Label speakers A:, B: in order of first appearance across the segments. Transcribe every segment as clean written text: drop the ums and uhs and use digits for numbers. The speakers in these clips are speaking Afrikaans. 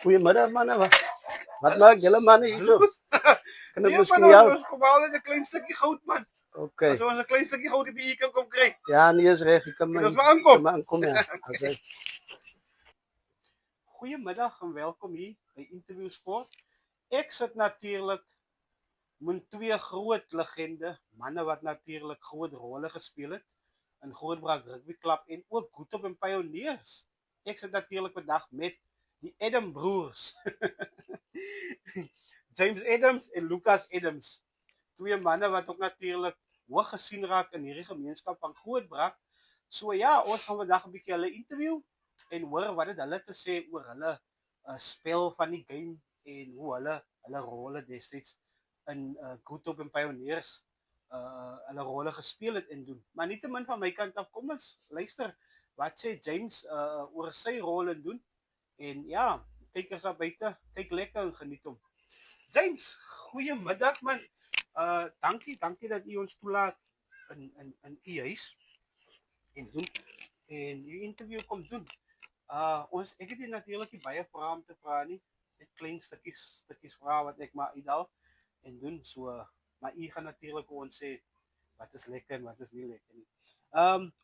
A: Goeiemiddag manne, wat maak julle manne hier so? Kan ek
B: Nee,
A: miskien
B: man,
A: jou?
B: ons kom al net 'n klein stukkie goud, man.
A: Okay.
B: As ons 'n klein stukkie goud op hier kan kom kry.
A: Ja, nee is reg, ek kan
B: Dit is maar aankom.
A: maar aankom ja. As hy
B: Goeiemiddag en welkom hier by Interview Sport. Ek sit natuurlik met twee groot legende, manne wat natuurlik groot rolle gespeel het in Grootbrak Rugby Club en ook Goetop en Pioneers. Ek sit natuurlik vandag met die Adam broers. James Adams en Lucas Adams. Twee manne wat ook natuurlik hoog gesien raak in hierdie gemeenskap van Grootbrak. So ja, ons gaan vandag 'n bietjie hulle interview en hoor wat het hulle te sê oor hulle spel van die game en hoe hulle rolle destyds in Goetop en Pioneers hulle rolle gespeel het en doen. Maar nietemin van my kant af, kom ons luister wat sê James oor sy rol en doen. En ja, kyk eens daar buite, kyk lekker en geniet hom. James, goeiemiddag man. Dankie dat u ons toelaat in u huis en doen en u interview kom doen. Ek het hier natuurlik nie baie vrae om te vra nie. Net klein stukkies vrae wat ek maar uithaal en doen so. Maar u gaan natuurlik ons sê wat is lekker en wat is nie lekker nie.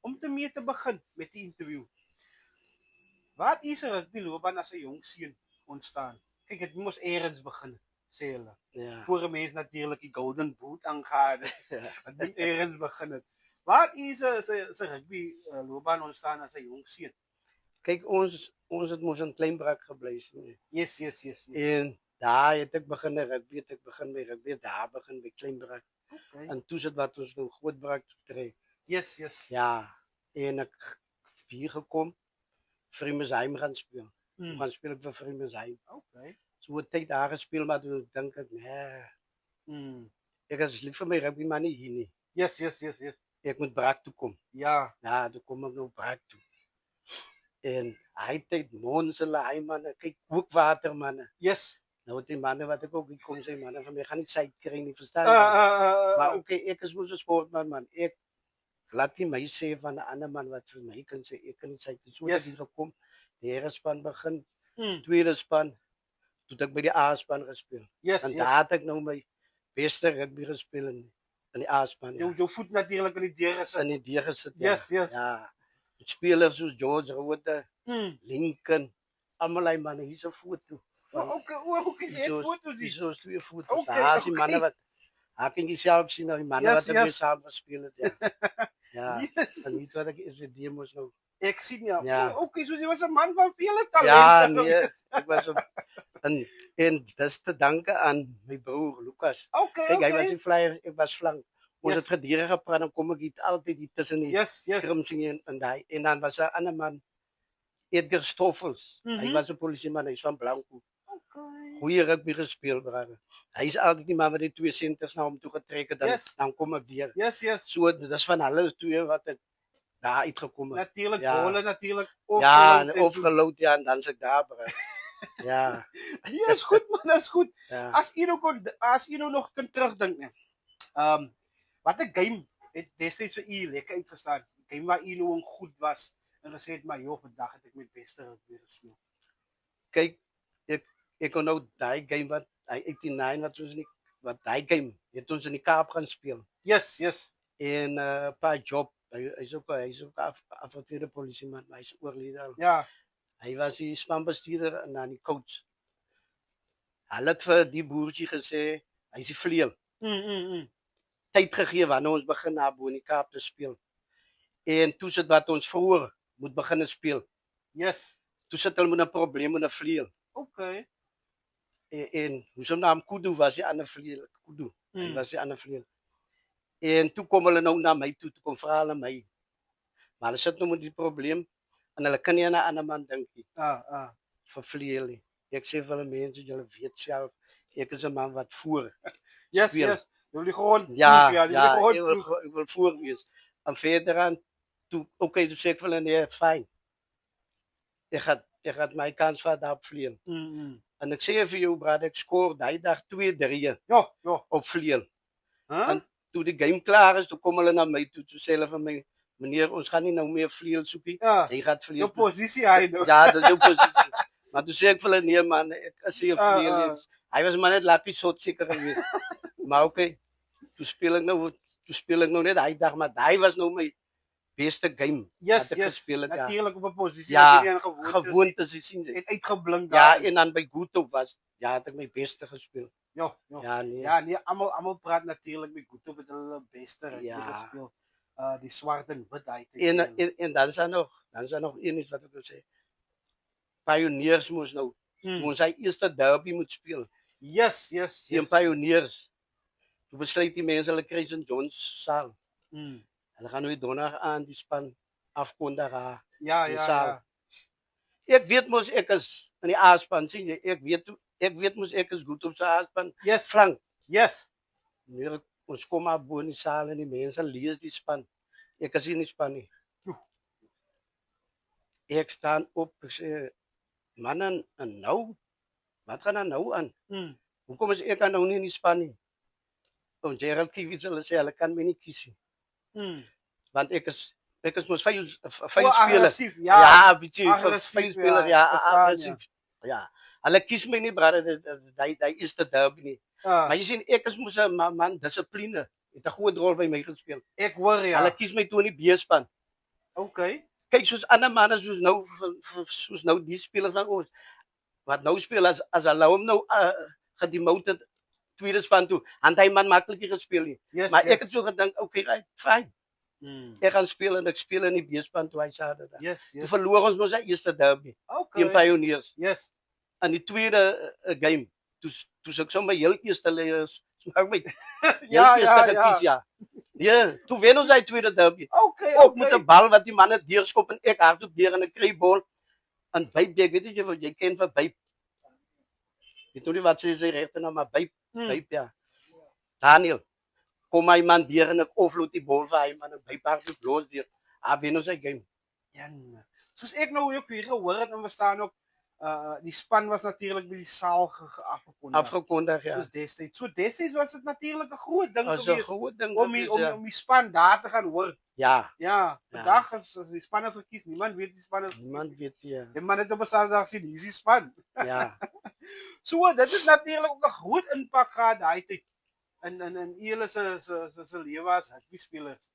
B: Om te begin met die interview. Wat is rugby loopbaan as 'n jong seun ontstaan? Kyk, dit moes eers begin, sê hulle.
A: ja.
B: Voor 'n mens natuurlik die golden boot aangaan. Dit moet eers begin het. Wat is 'n rugby loopbaan ontstaan as 'n jong seun?
A: Kyk ons het mos in Kleinbrak gebly so.
B: Yes.
A: En daar het ek begin rugby, by rugby, daar begin by Kleinbrak.
B: Okay.
A: En toe sit wat ons nou Grootbrak trek.
B: Yes.
A: Ja, en ek hier gekom Vreemesheim gaan speel. Gaan speel ek vir Vreemesheim.
B: Okay.
A: So 'n tyd daar gespeel maar toe dink ek nee. Ek is lief vir my rugby maar nie hier nie.
B: Yes.
A: Ek moet Brak toe kom.
B: Ja.
A: Ja, toe kom ek nou Brak toe. En hy tyd Monsela, hy manne, kyk kookwater manne.
B: Yes.
A: Nou die manne wat ek ook hier kom sê manne van my gaan nie sy kry nie, verstaan jy? Maar okay, ek is mos 'n sportman man. Ek laat nie my sê van 'n ander man wat vir my kan sê ek kan nie sy so
B: Yes.
A: het gekom. Die hele span begin. Tweede span toe ek by die A-span gespeel.
B: Yes.
A: En daar het ek nou my beste rugby gespeel in die A-span. Ja.
B: Jou voet natuurlik in die deur gesit.
A: In die deur gesit. Ja.
B: Yes.
A: Ja. Spelers soos George Rote, Lincoln, almal hy manne, hier's 'n foto.
B: Okay, net foto's hier.
A: So 2 foto's.
B: Okay,
A: Daar is die
B: okay.
A: manne wat kan jy self sien, die manne
B: Yes,
A: wat ek mee
B: yes.
A: saam gespeel het. Ja. Ja.
B: Yes.
A: En weet wat ek is die demos nou.
B: Ek sien ja.
A: Ja.
B: Okay, so jy was 'n man van vele talente.
A: Ja, nee, ek was en dis te danke aan my broer Lucas.
B: Okay.
A: Kyk, hy was die flyer, ek was flank. Ons
B: Yes.
A: het gedurig gepraat en kom ek hier altyd hier tussen die
B: Yes.
A: skrimsing en daai. En dan was 'n ander man, Edgar Stoffels. Hy was 'n polisieman, hy's van Blanco.
B: Okay.
A: Goeie rugby gespeel, brother. Hy's altyd die man wat die 2 senters na hom toe getrek het,
B: Yes.
A: dan kom ek weer.
B: Yes.
A: So dis van hulle twee wat ek daar uitgekom het.
B: Natuurlik
A: Ja.
B: rolle natuurlik
A: Ja, en opgeload ja, en dan se ek daar, brother. Ja.
B: Ja, is goed man, is goed.
A: Ja.
B: As u nou nog kan terugdink net. Wat 'n game het destyds vir u lekker uitgestaan. 'n Game waar u nou goed was en gesê het maar joh, vandag het ek my beste rugby gespeel.
A: Kyk, ek kon nou daai game wat hy 89 wat ons nie wat daai game het ons in die Kaap gaan speel.
B: Yes.
A: En pa job, hy's ook afgetrede polisieman, maar hy's oorlede al.
B: Ja.
A: Hy was die spanbestuurder en dan die coach. Hulle het vir die boertjie gesê, hy's die vleuel. Tyd gegee wanneer ons begin na bo in die Kaap te speel. En toe sit wat ons vroeër moet begin speel.
B: Yes.
A: Toe sit hulle met 'n probleem met 'n vleuel.
B: Okay.
A: En hoe se naam Kudu was die ander vleuel. Kudu. Hy was die ander vleuel. En toe kom hulle nou na my toe kom vra hulle my. Maar hulle sit nou met die probleem en hulle kan nie aan 'n ander man dink nie. Vir vleuel nie. Ek sê vir hulle mense, julle weet self, ek is 'n man wat voor.
B: Yes,
A: speel.
B: yes. Jy wil die grond
A: Ja,
B: proef, jy wil
A: ja,
B: die grond proef.
A: ek wil voor wees. En verder aan, toe sê ek vir hulle, nee, fyn. Ek gaan my kans vat op vleuel. En ek sê vir jou, brad, ek skoor daai dag 2-3
B: Ja.
A: op vleuel. En toe die game klaar is, toe kom hulle na my toe sê hulle vir my, meneer, ons gaan nie nou meer vleuel soekie.
B: Ja.
A: Jy gaan vleuel.
B: Jou posisie hy nou.
A: Ja, dis jou posisie. Maar toe sê ek vir hulle, nee man, ek is hier vleuel. Hy was maar net lucky shot seker geweest. Maar okay, toe speel ek nou net daai dag, maar daai was nou my beste game.
B: Yes,
A: wat ek
B: yes.
A: gespeel het.
B: Natuurlik op 'n posisie
A: Ja,
B: wat jy aan
A: gewoontes jy sien.
B: het uitgeblink
A: Ja,
B: daar.
A: en dan by Guto was, ja, het ek my beste gespeel.
B: Ja.
A: Ja, nee.
B: Ja, nee, almal praat natuurlik met Guto met hulle beste
A: Ja.
B: gespeel. Die swart en wit hy.
A: En dan is daar nog een iets wat ek wil sê. Pioneers moes nou, ons hy eerste derby moet speel.
B: Yes.
A: Die Pioneers. Toe besluit die mense hulle kry St. John's saal. Hulle gaan nou die donderdag aan die span afkondig.
B: Ja.
A: Ek weet mos ek is in die A-span, sien jy? Ek weet mos ek is goed op sy A-span.
B: Yes.
A: Flank.
B: Yes.
A: Nu ons kom maar bo in die saal en die mense lees die span. Ek is in die span nie. Ek staan op, ek sê, man, en nou? Wat gaan dan nou aan? Hoekom is ek dan nou nie in die span nie? Ons Gerald Kiewits, hulle sê, hulle kan my nie kies nie. Want ek is mos veel speler.
B: Agressief,
A: Ja, bietjie,
B: agressief,
A: veel speler, ja,
B: verstaan,
A: agressief. Ja. Hulle kies my nie, brother, daai is te derby nie. Maar jy sien, ek is mos 'n man, dissipline. Het 'n groot rol by my gespeel.
B: Ek hoor ja.
A: Hulle kies my toe in die B-span.
B: Okay.
A: Kyk, soos ander manne soos nou die speler van ons wat nou speel as hulle hom nou gedemoted tweede span toe, en hy man maklik gespeel nie.
B: Yes,
A: maar ek het so gedink, okay, right, fyn. Ek gaan speel en ek speel in die B-span toe hy Saterdag.
B: Yes.
A: Toe verloor ons mos sy eerste derby.
B: Okay.
A: Teen Pioneers.
B: Yes.
A: In die tweede game, toe ek sommer heel eerste leiers, gekies, ja. Ja, toe wen ons hy tweede derby.
B: Okay.
A: Ook met 'n bal wat die manne deurskop en ek hardop deur en ek kry bal en byp, ek weet jy wat jy ken vir byp. Jy toe nie wat sê sy regte naam, maar byp, ja. Daniel, kom my man deur en ek offload die bal vir hy man en byp hardop los deur. Wen ons hy game.
B: Ja. Soos ek nou ook hier gehoor het en verstaan ook die span was natuurlik by die saal
A: afgekondig, ja.
B: Soos destyds. So destyds was dit natuurlik 'n groot ding
A: geweest
B: om die span daar te gaan hoor.
A: Ja.
B: Ja, vandag as die span is gekies, niemand weet die span is.
A: Niemand weet ja.
B: Die man het op 'n Saterdag sien, hier is die span.
A: Ja.
B: So dit het natuurlik ook 'n groot impak gehad daai tyd in julle se lewe as rugbyspelers.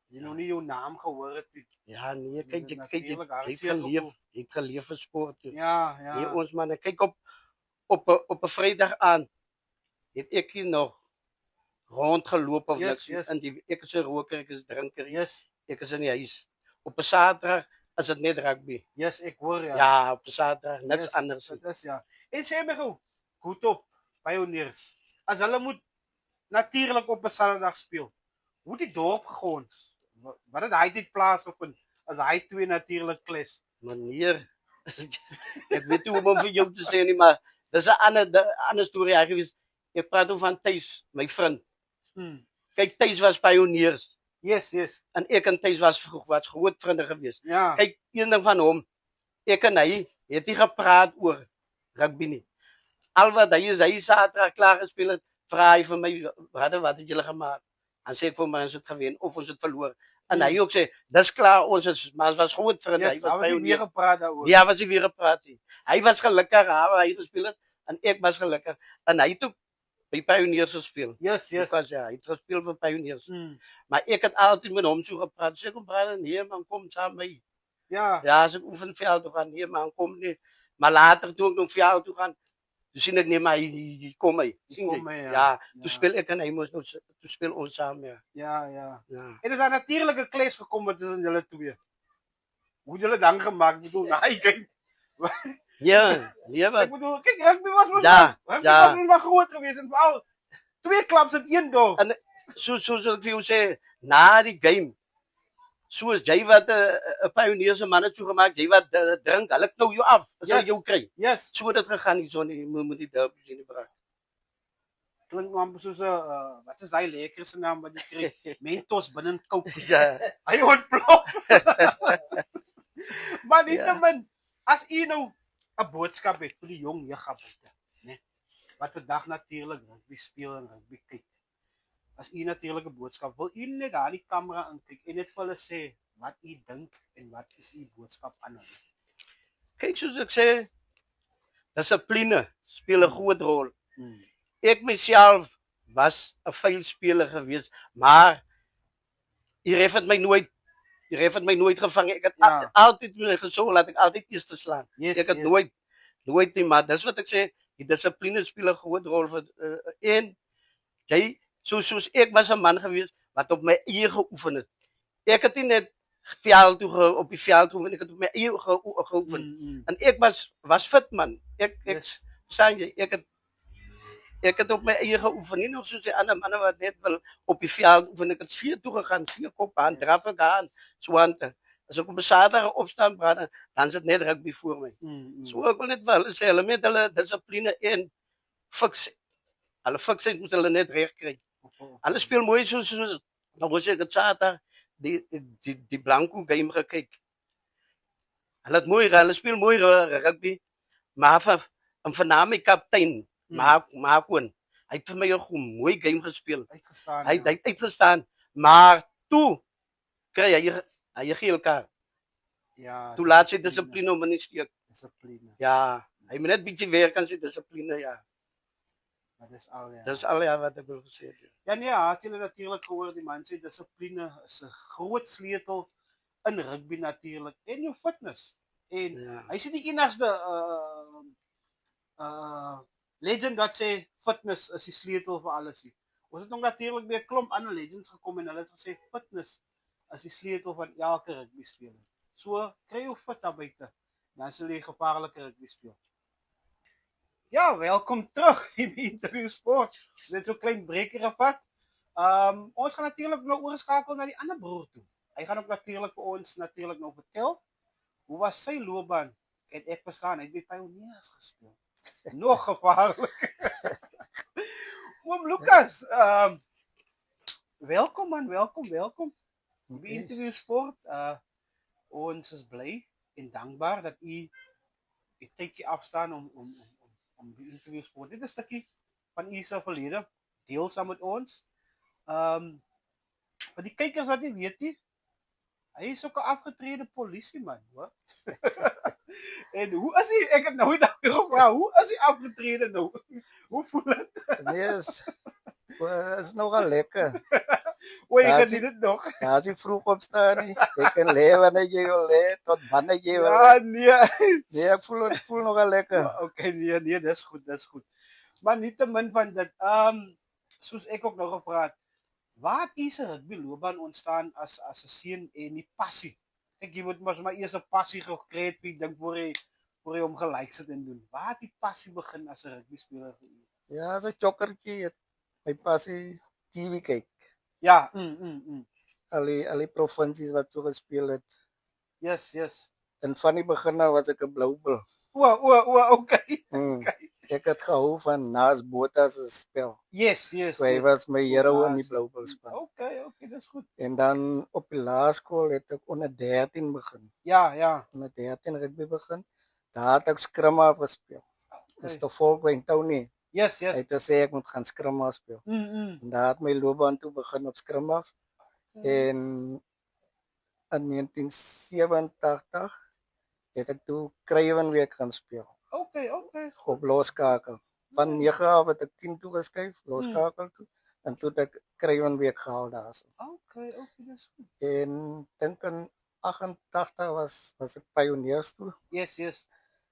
B: Jy nog nie jou naam gehoor het nie.
A: Ja, nee, kyk jy het geleef vir sport.
B: Ja.
A: Nee, ons manne, kyk op 'n Vrydag aan het ek hier nog rondgeloop of niks in die ek is 'n roker, ek is drinker.
B: Yes.
A: Ek is in die huis. Op 'n Saterdag is dit net rugby.
B: Yes, ek hoor ja.
A: Ja, op 'n Saterdag niks anders.
B: Dit is ja. En sê my gou, goed op Pioneers. As hulle moet natuurlik op 'n Saterdag speel. Hoe die dorp gegons? Wat het hy dit plaasgevind as hy twee natuurlik kles?
A: Meneer, ek weet nie hoe om vir jou te sê nie, maar dis 'n ander storie hy gewees. Ek praat oor van Thys, my vriend. Kyk, Thys was Pioneers.
B: Yes.
A: En ek en Thys was groot vriende gewees.
B: Ja.
A: Kyk, een ding van hom, ek en hy het nie gepraat oor rugby nie. Al wat hy Saterdag klaar gespeel het, vra hy vir my, wat het julle gemaak? En sê ek vir my, ons het gewen of ons het verloor. En hy ook sê, dis klaar, maar ons was groot vriende.
B: Yes, hy was weer gepraat daaroor.
A: Ja, was hy weer gepraat. Hy was gelukkig, hy gespeel het, en ek was gelukkig. En hy het ook by Pioneers gespeel.
B: Yes.
A: Ja, hy het gespeel vir Pioneers. Maar ek het altyd met hom so gepraat. Sê kom praat, nee man, kom saam met my.
B: Ja.
A: Ja, as ek oefenveld toe gaan, nee man, kom nie. Maar later toe ek nog veld toe gaan, toe sien ek nie maar hy kom my. Ja, toe speel ek en hy moes nou toe speel ons saam ja.
B: Ja. En is daar natuurlike kles gekom tussen julle twee. Hoe julle dan gemaak bedoel, hy kyk.
A: Ja, nee wat.
B: Ek bedoel, kyk, rugby was mos nog groot geweest en veral twee klubs in een dorp.
A: En soos ek vir jou sê, na die game soos jy wat 'n pionier se manne toe gemaak, jy wat drink, hulle knou jou af as hulle jou kry.
B: Yes.
A: So dit gegaan hierson nie, moet die dorp sien die braak.
B: Klink maar amper soos 'n wat is daai lekker se naam wat jy kry? Mentos binne Coke.
A: Ja.
B: Hy ontplof. Maar nietemin, as u nou 'n boodskap het vir die jong jeug buite, né? Wat vandag natuurlik rugby speel en rugby kyk. As u natuurlik 'n boodskap wil u net daar die kamera inkyk en net vir hulle sê wat u dink en wat is u boodskap aan hulle.
A: Kyk soos ek sê, dissipline speel 'n groot rol. Ek myself was 'n vuil speler geweest, maar jy het my nooit gevang. Ek het altyd gesorg dat ek altyd eers te slaan. Ek het nooit nie, maar dis wat ek sê, die dissipline speel 'n groot rol vir en jy soos ek was 'n man geweest wat op my eie geoefen het. Ek het nie net op die veld geoefen, ek het op my eie geoefen. En ek was fit man. Ek sê jy, ek het op my eie geoefen, nie nog soos die ander manne wat net wil op die veld oefen. Ek het 4 toe gegaan, 4 kop aan, draf ek aan, swante. As ek op 'n Saterdag opstaan praat, dan is dit net rugby voor my. So ek wil net wel sê, hulle met hulle dissipline en fiks. Hulle fiksheid moet hulle net reg kry. Hulle speel mooi soos nou was ek het Saterdag die Blanco game gekyk. Hulle speel mooi rugby, maar van my kaptein Maakon. Hy het vir my 'n mooi game gespeel. Hy het uitgestaan, maar toe kry hy geel kaart.
B: Ja.
A: Toe laat sy dissipline om in die steek.
B: Dissipline.
A: Ja, hy moet net bietjie werk aan sy dissipline, ja.
B: Maar dis al ja.
A: Dis al ja wat ek wil gesê het.
B: Ja nee, het julle natuurlik gehoor die man sê dissipline is 'n groot sleutel in rugby natuurlik en jou fitness. En hy sê die enigste legend wat sê fitness is die sleutel vir alles hier. Ons het nog natuurlik weer 'n klomp ander legends gekom en hulle het gesê fitness is die sleutel van elke rugby speler. So kry jou fit daar buite, dan sal jy gevaarlike rugby speel. Ja, welkom terug in die interview sport. Dit so 'n klein breekie gevat. Ons gaan natuurlik nou oorskakel na die ander broer toe. Hy gaan ook natuurlik vir ons natuurlik nou vertel hoe was sy loopbaan? En ek verstaan, hy het by Pioneers gespeel. Nog gevaarlik. Oom Lucas, welkom man, welkom. By interview sport. Ons is bly en dankbaar dat u 'n tydjie afstaan om die interview sport. Dit is 'n stukkie van u se verlede deel saam met ons. Vir die kykers wat nie weet nie, hy is ook 'n afgetrede polisieman, hoor. En hoe is hy? Ek het nou gevra, hoe is hy afgetrede nou? Hoe voel dit?
C: Nee, is nogal lekker.
B: Oei, ek geniet dit nog.
C: Ja, as jy vroeg opstaan, jy kan lê wanneer jy wil lê, tot wanneer jy wil.
B: Ja, nee.
C: Nee, ek voel nogal lekker.
B: Okay, nee, dis goed. Maar nietemin van dit, soos ek ook nog gevra het, waar het u se rugbyloopbaan ontstaan as 'n seun en die passie? Ek jy moet maar eers 'n passie gekry het, ek dink voor jy hom gelyk sit en doen. Waar het die passie begin as 'n rugby speler vir u?
C: Ja, as 'n jokkertjie het my passie TV kyk.
B: Ja,
C: Al die provinsies wat so gespeel het.
B: Yes.
C: En van die begin af was ek 'n blou bil.
B: Okay.
C: Ek het gehou van Naas Botha se spel.
B: Yes.
C: So hy was my hero in die blou bil span.
B: Okay, dis goed.
C: En dan op die laerskool het ek onder 13 begin.
B: Ja.
C: Onder 13 rugby begin. Daar het ek scrum half gespeel. Dis te volk in Tony.
B: Yes.
C: Hy het gesê ek moet gaan scrum half speel. En daar het my loopbaan toe begin op scrum half. En in 1987 het ek toe Kruiwenweek gaan speel.
B: Okay.
C: Op loskakel. Van 9 af het ek 10 toe geskuif, loskakel toe. En toe het ek Kruiwenweek gehaal daarso.
B: Okay, dis goed.
C: En dink in 88 was ek Pioneers toe.
B: Yes.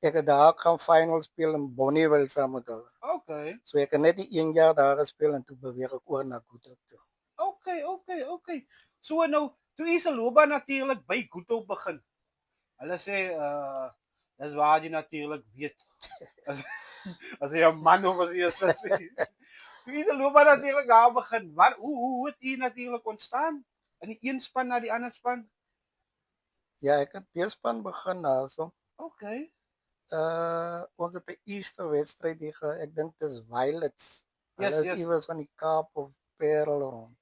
C: Ek het daar gaan final speel in Bonnieville saam met hulle.
B: Okay.
C: So ek het net die 1 jaar daar gespeel en toe beweeg ek oor na Goedhoop toe.
B: Okay. So nou, toe is 'n loopbaan natuurlik by Goedhoop begin. Hulle sê dis waar jy natuurlik weet. As jy 'n man of as jy 'n sussie. Toe is 'n loopbaan natuurlik daar begin. Hoe het u natuurlik ontstaan? In die een span na die ander span?
C: Ja, ek het beespan begin also.
B: Okay.
C: Ons het 'n Easter wedstryd hier gehad. Ek dink dis Violets.
B: Yes,
C: Hulle is
B: yes.
C: iewers van die Kaap of Parel rond.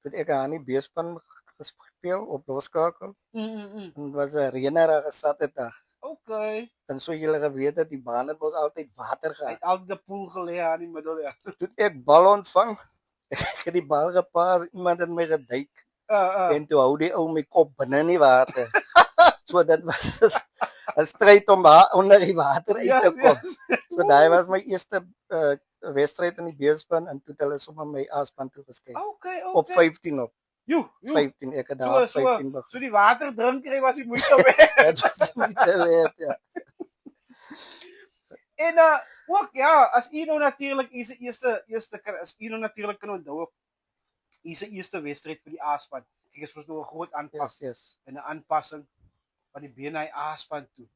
C: Toe ek aan die beespan gespeel op Loskakel. En het was 'n reënerige Saterdag.
B: Okay.
C: En so julle geweet dat die baan het mos altyd water
B: Hy
C: gehad.
B: het altyd 'n poel gelê aan die middel, ja.
C: Toe ek bal ontvang, ek het die bal gepaas, iemand het my geduik. En toe hou die ou my kop binne in die water. So dit was 'n stryd om onder die water uit te kom. So daai was my eerste wedstryd in die beespan en toe het hulle sommer my A-span toe geskryf.
B: Okay.
C: Op 15 op.
B: Jo.
C: 15 ek het daar 15 begin.
B: So die water drink kry was die moeite werd.
C: Dit was moeite werd, ja.
B: En ook ja, as u nou natuurlik u se eerste as u nou natuurlik kan onthou op u se eerste wedstryd vir die A-span. Kyk, dit was nou 'n groot aanpas
C: Yes.
B: en 'n aanpassing van die BNI A-span toe.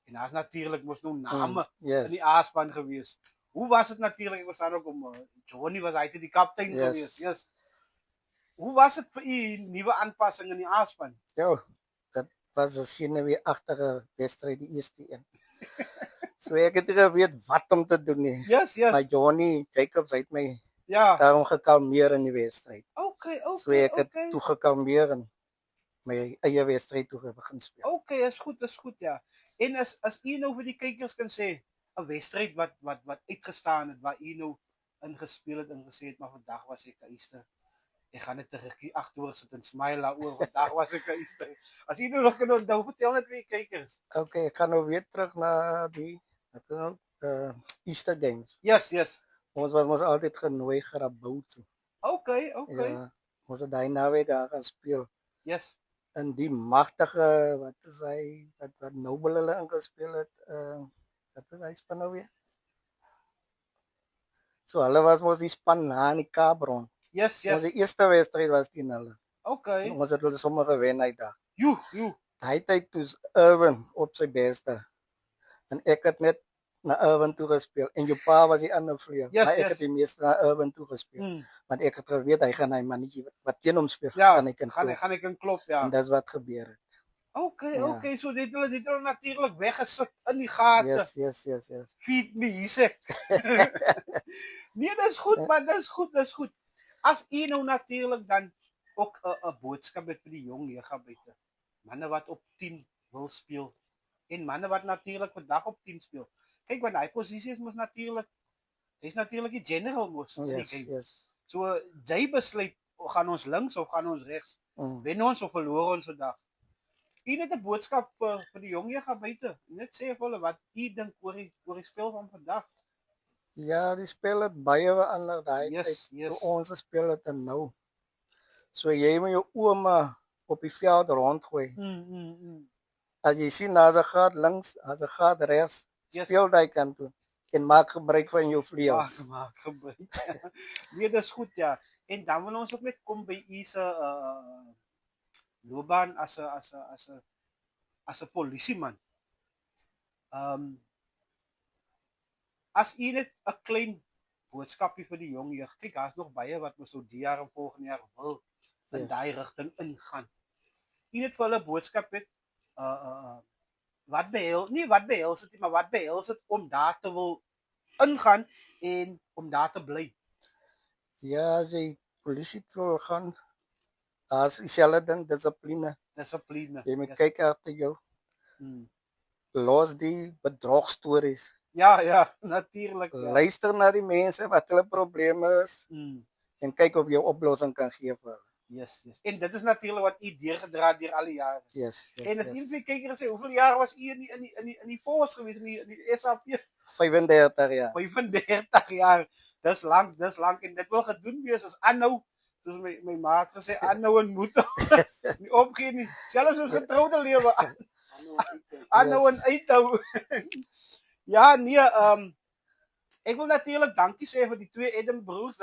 B: En daar's natuurlik mos nou name in die A-span gewees. Hoe was dit natuurlik? Ek was daar ook om Johnny was hy die kaptein gewees. Yes. Hoe was dit vir u nuwe aanpassing in die A-span?
C: Ja, dit was 'n senuweeagtige wedstryd die eerste een. So ek het geweet wat om te doen nie.
B: Yes.
C: Maar Johnny Jacobs het my
B: Ja.
C: daarom gekalmeer in die wedstryd.
B: Okay.
C: So ek het toe gekalmeer en my eie wedstryd toe begin speel.
B: Okay, is goed, ja. En as u nou vir die kykers kan sê 'n wedstryd wat uitgestaan het waar u nou ingespeel het en gesê het maar vandag was ek Easter. Ek gaan net terugkie agteroor sit en smile daaroor. Vandag was ek Easter. As u nou nog kan onthou, vertel net vir die kykers.
C: Okay, ek gaan nou weer terug na die Easter Games.
B: Yes.
C: Ons was mos altyd genooi Grabouw toe.
B: Okay.
C: Ja, ons het daai naweek daar gaan speel.
B: Yes.
C: En die magtige, wat is hy, wat Nobel hulle ingespeel het, wat is hy span nou weer? So hulle was mos die span na in die Kaapron.
B: Yes.
C: Ons eerste wedstryd was teen hulle.
B: Okay.
C: Ons het hulle sommer gewen uit daar.
B: Jo.
C: Daai tyd toe Irwin op sy beste. En ek het net na Irwin toe gespeel en jou pa was die ander vleuel. Maar ek het die meeste na Irwin toe gespeel. Want ek het geweet hy gaan hy mannetjie wat teen hom speel,
B: gaan hy kan klop, ja.
C: En dis wat gebeur het.
B: Okay, so dit hulle natuurlik weggesit in die gate.
C: Yes.
B: Feed me, he said. Nee, dis goed, man, dis goed. As u nou natuurlik dan ook 'n boodskap het vir die jong jeugbuite. Manne wat op 10 wil speel en manne wat natuurlik vandag op 10 speel. Kyk, want hy posisie is mos natuurlik. Hy's natuurlik die general mos.
C: Yes.
B: So jy besluit, gaan ons links of gaan ons regs? Wen ons of verloor ons vandag? U het 'n boodskap vir die jong jeugbuite. Net sê vir hulle wat u dink oor die spel van vandag.
C: Ja, die spel het baie verander daai tyd.
B: Yes.
C: Ons speel het en nou. So jy moet jou ouma op die veld rondgooi. As jy sien as 'n gat links, as 'n gat regs, speel daai kant toe en maak gebruik van jou vleuels.
B: Maak gebruik. Nee, dis goed, ja. En dan wil ons ook net kom by u se loopbaan as 'n polisieman. As u net 'n klein boodskapie vir die jong jeug. Kyk, daar's nog baie wat mos nou die jaar en volgende jaar wil in daai rigting ingaan. U net vir hulle boodskap het wat behels dit, maar wat behels dit om daar te wil ingaan en om daar te bly?
C: Ja, as jy polisie toe gaan, daar's dieselfde ding, dissipline. Jy moet kyk agter jou. Los die bedrogstories.
B: Ja, natuurlik. Ja.
C: Luister na die mense wat hulle probleme is en kyk of jy 'n oplossing kan gee vir hulle.
B: Yes. En dit is natuurlik wat u deurgedra deur al die jare.
C: Yes.
B: En as u vir kykers sê, hoeveel jaar was u in die force gewees in die SAP?
C: 35 jaar.
B: 35 jaar. Dis lank en dit wil gedoen wees as aanhou. Soos my maat gesê, aanhou en moet nie opgee nie. Selfs ons getroude lewe aanhou en uithou. Ja, nee, ek wil natuurlik dankie sê vir die twee Adam broers.